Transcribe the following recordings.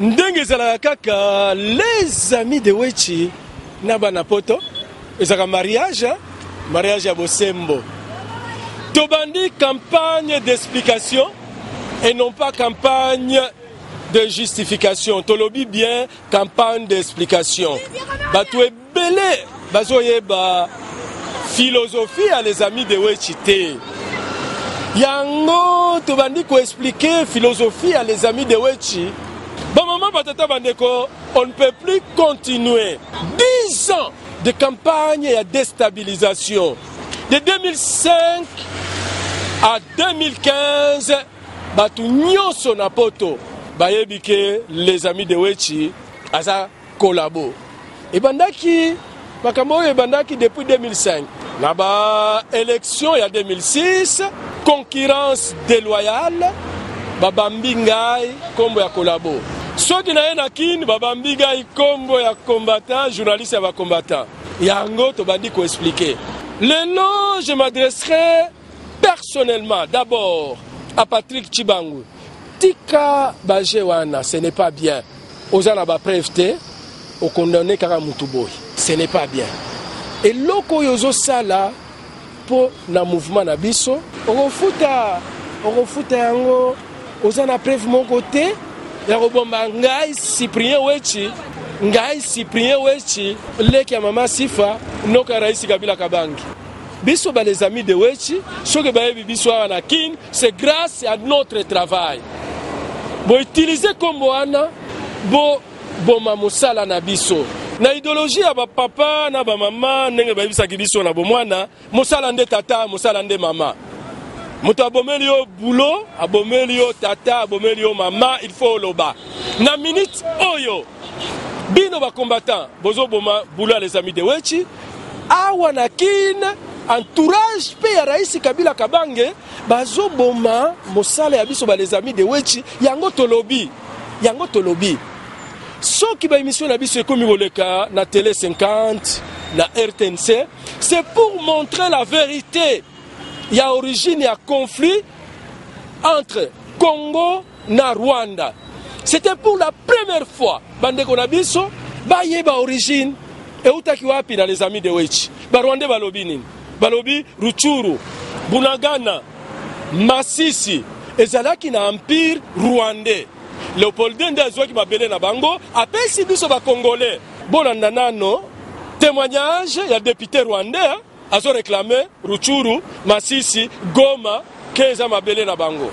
Ndenge zala kaka les amis de Wechi naba na poto ezaka mariage à Bosembo. Tobandi campagne d'explication et non pas campagne de justification. Tolobi bien campagne d'explication. Batoué belé bazoye ba philosophie à les amis de Wechi te. Yango tobandi ko expliquer philosophie à les amis de Wechi. Bon maman batata bandeko, on ne peut plus continuer 10 ans de campagne et de déstabilisation. De 2005 à 2015, batu nyonso na poto bayebike les amis de Wechi aza collabo. Et bandaki makambo e bandaki depuis 2005. Na ba élection il y a 2006, concurrence déloyale, babambi ngai kombo ya collabo. Soki na yena kin babambi ngai kombo ya combattant, journaliste ya ba combattant. Yango to bandi ko expliquer. Lelo je m'adresserai personnellement d'abord à Patrick Chibangu. Tika bajewana, ce n'est pas bien. Ozana ba preuve au condamné kaka mutuboy. Ce n'est pas bien. Et loko yozo sala pour na mouvement na biso, okofuta yango ozana preuve mon côté. Ya robomba ngai Cyprien Wechi leki ya mama Sifa noka raisi Kabila Kabangi. Biso ba les amis de Wechi, soki ba yebi biso wana kin, c'est grâce à notre travail. Bo utiliser kombo wana bo boma musala na biso. Na idéologie ya ba papa na ba mama ndenge ba yebisa biso na bomwana, musala nde tata, musala nde mama. Moto abomeli yo boulot, abomeli yo tata, abomeli yo mama, il faut loba. Na minute oyo, bino ba combattant, bozo boma boulot les amis de Wechi, awa na kin, entourage pe ya raisi Kabila Kabange, bazo boma mosala ya biso ba les amis de Wechi, yango tolobi. Soki ba émission na biso ekomi boleka na télé 50, na RTNC, c'est pour montrer la vérité. Il y a origine, il y a conflit entre Congo et Rwanda. C'était pour la première fois. Bandeko na biso, ba yeba origine. Et utaki wapi na les amis de Wechi. Ba Rwanda balobi nini? Balobi Ruchuru, Bunagana, Masisi, ezalaki na empire rwandais. Léopoldin de Azouaki mabele na bango, apesi biso ba Congolais. Bolanda nano, témoignage, il y a député rwandais, azo réclamé Ruchuru, Masisi, Goma, Keza mabele na bango.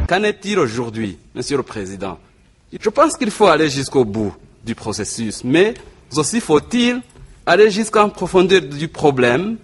Qu'en est-il aujourd'hui, Monsieur le Président? Je pense qu'il faut aller jusqu'au bout du processus, mais aussi faut-il aller jusqu'en profondeur du problème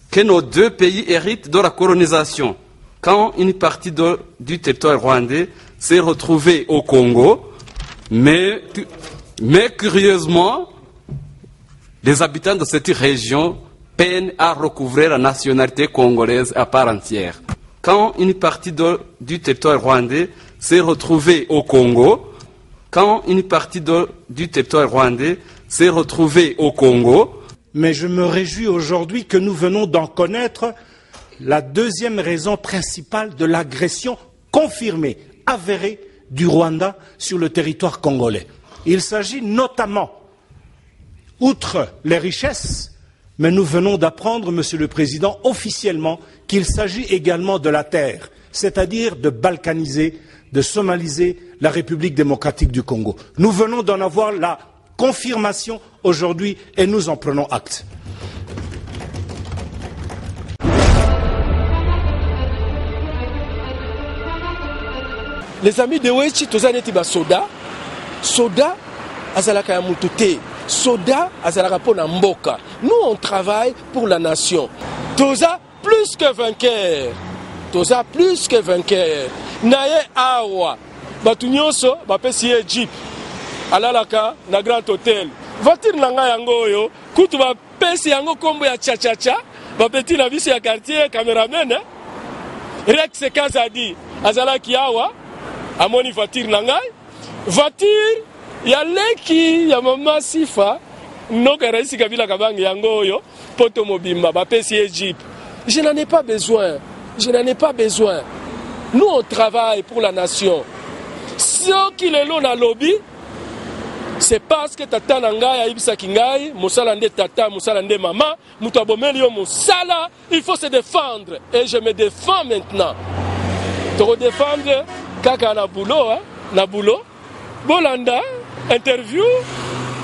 que nos deux pays héritent de la colonisation. Quand une partie du territoire rwandais s'est retrouvée au Congo, mais curieusement, les habitants de cette région peinent à recouvrer la nationalité congolaise à part entière. Quand une partie du territoire rwandais s'est retrouvée au Congo, Mais je me réjouis aujourd'hui que nous venons d'en connaître la deuxième raison principale de l'agression confirmée, avérée du Rwanda sur le territoire congolais. Il s'agit notamment, outre les richesses, mais nous venons d'apprendre, Monsieur le Président, officiellement, qu'il s'agit également de la terre, c'est-à-dire de balkaniser, de somaliser la République démocratique du Congo. Nous venons d'en avoir la confirmation aujourd'hui et nous en prenons acte. Les amis de Wechi, tozaneti ba soda azalaka ya mutu te. Soda azalaka pona mboka. Nous on travaille pour la nation. Toza plus que vainqueur. Toza plus que vainqueur. Naye awa. Batu nyonso bapesi ye jeep. Alalaka na Grand Hotel. Voiture nanga yango yo. Kutu bapesi yango kombo ya cha-cha-cha. Bapeti na bisi ya quartier cameraman. Rex Kazadi. Azalaki awa. Amoni voiture nangai. Voiture ya leki ya mama Sifa. Noka Raisi Kabila Kabange yango yo. Poto mobimba bapesi ye jeep. Je n'en ai pas besoin. Je n'en ai pas besoin. Nous, on travaille pour la nation. Si qui est là dans le lobby, c'est parce que tata nangai aibisa kingai, musala nde tata, musala nde maman, mutabomeli yo musala, il faut se défendre. Et je me défends maintenant. Te défendre, kaka na boulot, hein, na boulot. Bolanda, interview,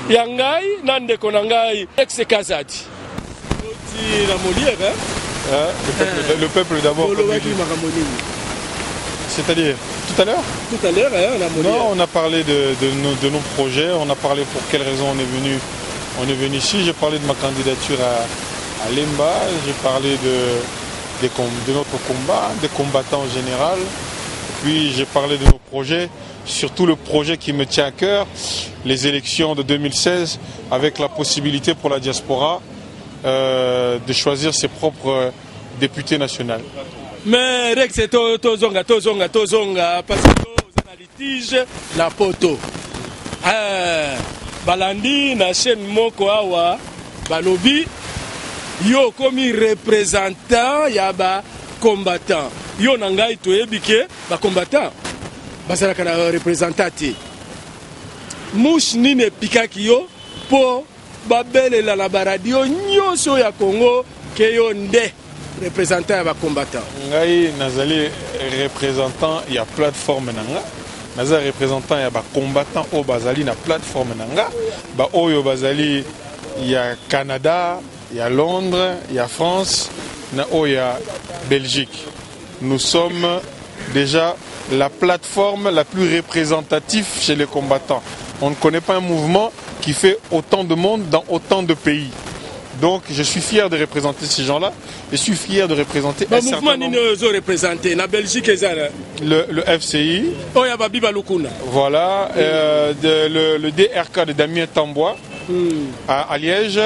yangai, nande konangai, ex-Kazadi. La Molière, hein? Le peuple d'abord. C'est-à-dire, tout à l'heure? Tout à l'heure, hein, la Molière. Non, on a parlé de nos projets, on a parlé pour quelles raisons on est venu ici. J'ai parlé de ma candidature à Lemba, j'ai parlé de notre combat, des combattants en général. Puis j'ai parlé de nos projets, surtout le projet qui me tient à cœur, les élections de 2016, avec la possibilité pour la diaspora de choisir ses propres députés nationaux. Mais Rex, c'est tozonga, parce que vous avez litige la poto. Balandi na chaîne moko awa, balobi, yo komi représentant ya ba combattant. Yo nangai toyebike ba combattant. Bazalaka na représentati. Mouche nine pikaki yo po babele la baradio nyonso ya Congo ke yo nde représentant ya ba combattant. Ngai nazali représentant ya plateforme nanga. Nazali représentant ya ba combattant o bazali na plateforme nanga. Ba oyo bazali ya Canada, ya Londres, ya France, na oya Belgique. Nous sommes déjà la plateforme la plus représentative chez les combattants. On ne connaît pas un mouvement qui fait autant de monde dans autant de pays. Donc je suis fier de représenter ces gens-là. Je suis fier de représenter un certain nombre. La Belgique le FCI. Voilà. Le DRK de Damien Tambois à Liège.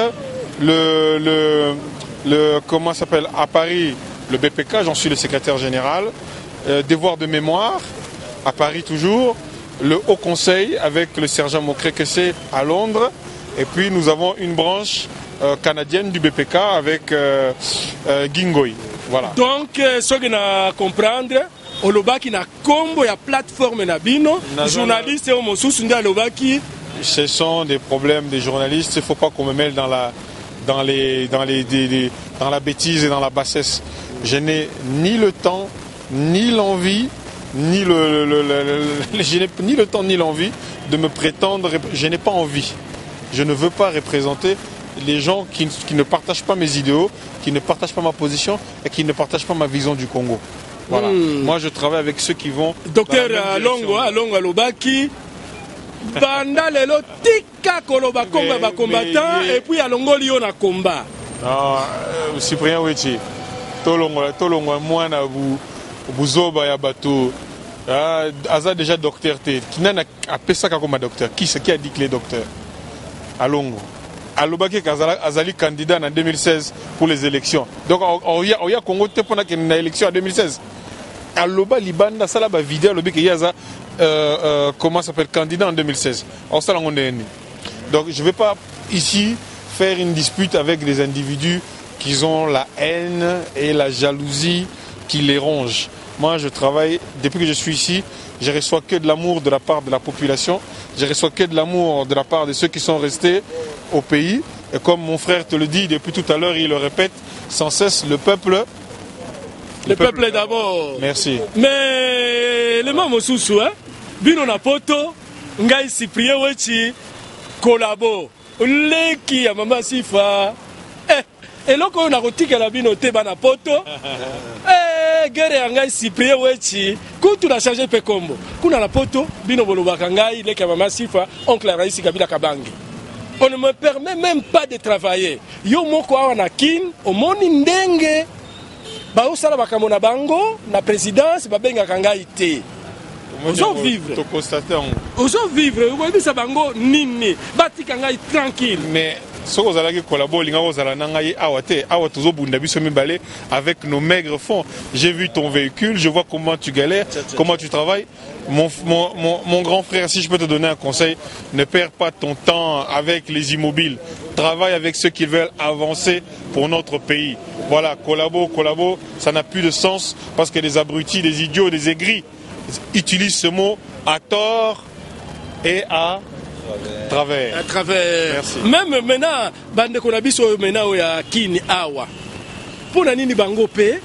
Comment s'appelle à Paris, le BPK, j'en suis le secrétaire général. Devoir de mémoire à Paris toujours. Le Haut Conseil avec le sergent Mokré-Kessé à Londres. Et puis nous avons une branche canadienne du BPK avec Gingoy. Voilà. Donc, ce que nous comprendre, olobaki na kombo ya plateforme na bino, journaliste au mosusu nda olobaki. Ce sont des problèmes des journalistes. Il ne faut pas qu'on me mêle dans la bêtise et dans la bassesse. Je n'ai ni le temps, ni l'envie, ni le temps ni l'envie de me prétendre. Je n'ai pas envie. Je ne veux pas représenter les gens qui ne partagent pas mes idéaux, qui ne partagent pas ma position et qui ne partagent pas ma vision du Congo. Voilà. Moi, je travaille avec ceux qui vont. Docteur Alongo Alobaki, banda lelo tika koloba komba ba combattant et puis Alongo lion na combat. Cyprien Weti, tolongo mwana buzoba ya bato. Aza déjà docteur T. Qui n'a appelé ça comme docteur? Qui a dit que les docteurs? Alongo. Alobaki Azali candidat en 2016 pour les élections. Donc, il y a Congo pendant qu'il y a une élection en 2016. Aloba Libanda, ça là, vidéo, il y a comment s'appelle candidat en 2016. Donc, je ne vais pas ici faire une dispute avec des individus qui ont la haine et la jalousie qui les rongent. Moi, je travaille, depuis que je suis ici, je reçois que de l'amour de la part de la population, je reçois que de l'amour de la part de ceux qui sont restés au pays. Et comme mon frère te le dit depuis tout à l'heure, il le répète sans cesse, le peuple... Le peuple d'abord. Merci. Mais le moment sous hein, bino na poto, ngai Cyprien Wechi, collabo, leki ya mama Sifa. Et là, on a retiré la bino te bana poto. Guerre ngai Cyprien Wechi, quand tu as changé pe combo. Kuna la poto, bino bolobaka ngai leki ya mama Sifa, oncle Raisi Kabila Kabange. On ne me permet même pas de travailler. Yo moko awa na kin, omoni ndenge baosala makambo na bango na présidence babengaka ngai te. Ozo vivre. Ozo vivre. Ozo bango nini. Batika ngai tranquille. Mais ce que vous allez collaborer, avec nos maigres fonds. J'ai vu ton véhicule, je vois comment tu galères, comment tu travailles. Mon grand frère, si je peux te donner un conseil, ne perds pas ton temps avec les immobiles. Travaille avec ceux qui veulent avancer pour notre pays. Voilà, collabo, ça n'a plus de sens parce que les abrutis, les idiots, les aigris utilisent ce mot à tort et à travers. À travers. Merci. Même maintenant, bande konabiso maintenant ya kini awa. Pona nini bango pe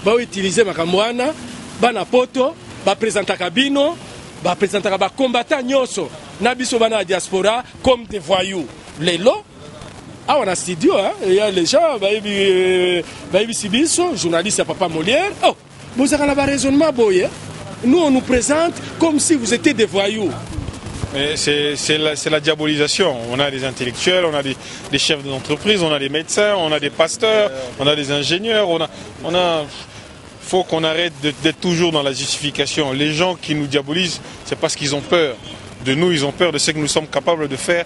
ba utiliser makamwana bana poto ba présentaka bino ba présentaka ba combattant nyoso na biso bana diaspora comme des voyous. Lelo awa na studio il y a les gens ba ibi sibiso journaliste à Papa Molière. Oh, vous avez un raisonnement boye. Nous on nous présente comme si vous étiez des voyous. C'est la diabolisation. On a des intellectuels, on a des chefs d'entreprise, on a des médecins, on a des pasteurs, on a des ingénieurs. Faut qu'on arrête d'être toujours dans la justification. Les gens qui nous diabolisent, c'est parce qu'ils ont peur de nous, ils ont peur de ce que nous sommes capables de faire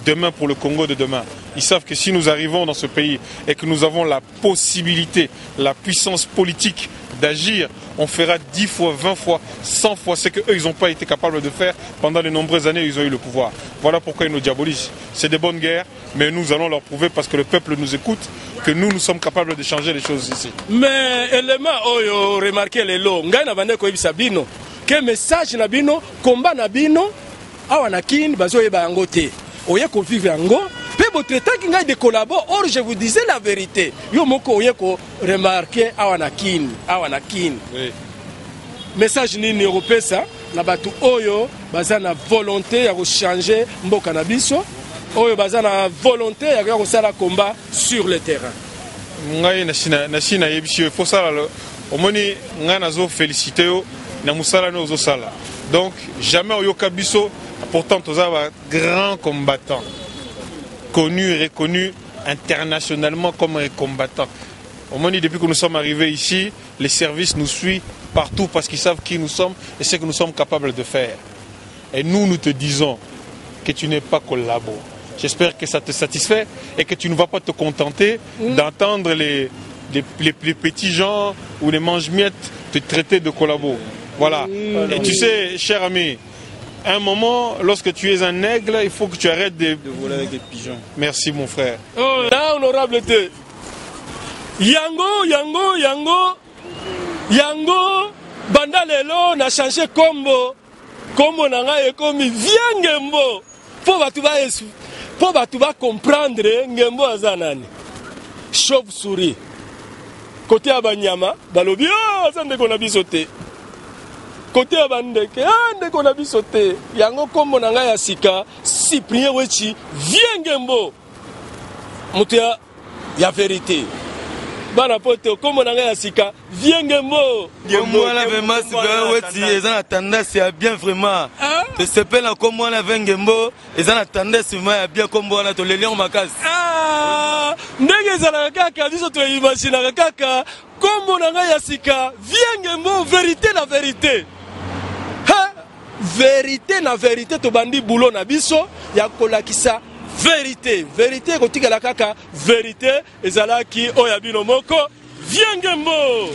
demain pour le Congo de demain. Ils savent que si nous arrivons dans ce pays et que nous avons la possibilité, la puissance politique d'agir, on fera 10 fois, 20 fois, 100 fois ce qu'eux, ils n'ont pas été capables de faire pendant les nombreuses années où ils ont eu le pouvoir. Voilà pourquoi ils nous diabolisent. C'est des bonnes guerres, mais nous allons leur prouver, parce que le peuple nous écoute, que nous sommes capables de changer les choses ici. Mais élément, oh, remarquez les lots. Ngai na bande ko ibisa bino. Que message na bino, combat na bino, awa na kin bazo yeba yango te. Oye ko vivre yango. Pe votre temps qui ngai de collabore, or je vous disais la vérité. Yo moko oye ko remarquer awa na kin. Oui. Message nini européen na batu oyo baza na volonté ya ko changer mboka na biso. Oyo baza na volonté ya ko sala combat sur le terrain. Ngai na sina yebisi faut ça là. Omoni nga nazo féliciter yo na musala no zo sala. Donc jamais oyoka biso, pourtant toza ba grand combattant connu et reconnu internationalement comme un combattant. Omoni depuis que nous sommes arrivés ici, les services nous suivent partout parce qu'ils savent qui nous sommes et ce que nous sommes capables de faire. Et nous te disons que tu n'es pas collabo. J'espère que ça te satisfait et que tu ne vas pas te contenter d'entendre les petits gens ou les mange-miettes te traiter de collabo. Voilà. Et tu sais, cher ami, à un moment, lorsque tu es un aigle, il faut que tu arrêtes de voler avec des pigeons. Merci mon frère. Oh, là, honorable te. Yango, banda lelo na changé combo. Combo nanga e komi viengembo. Po batuba comprendre ngembo azanani. Chauve-souris. Côté abanyama, balobi azande kona bisote. Côté abandeke, ndeko na bisote. Yango kombo nanga ya sika, Cyprien Wechi, viengembo. Mutia ya vérité. Bana poto kombo nanga ya sika, viengembo. Gembo la vraiment Cyprien Wechi, ils ont tendance à bien vraiment. Te s'appelle la kombo la vengembo, ils ont tendance à bien kombo na to le lion makas. Ndenge zala kaka biso to imagine kaka kombo nanga ya sika, viengembo, vérité la vérité. Vérité na vérité to bandi boulot na biso ya kolakisa vérité kotika la kaka vérité ezalaki oya bino moko viengembo.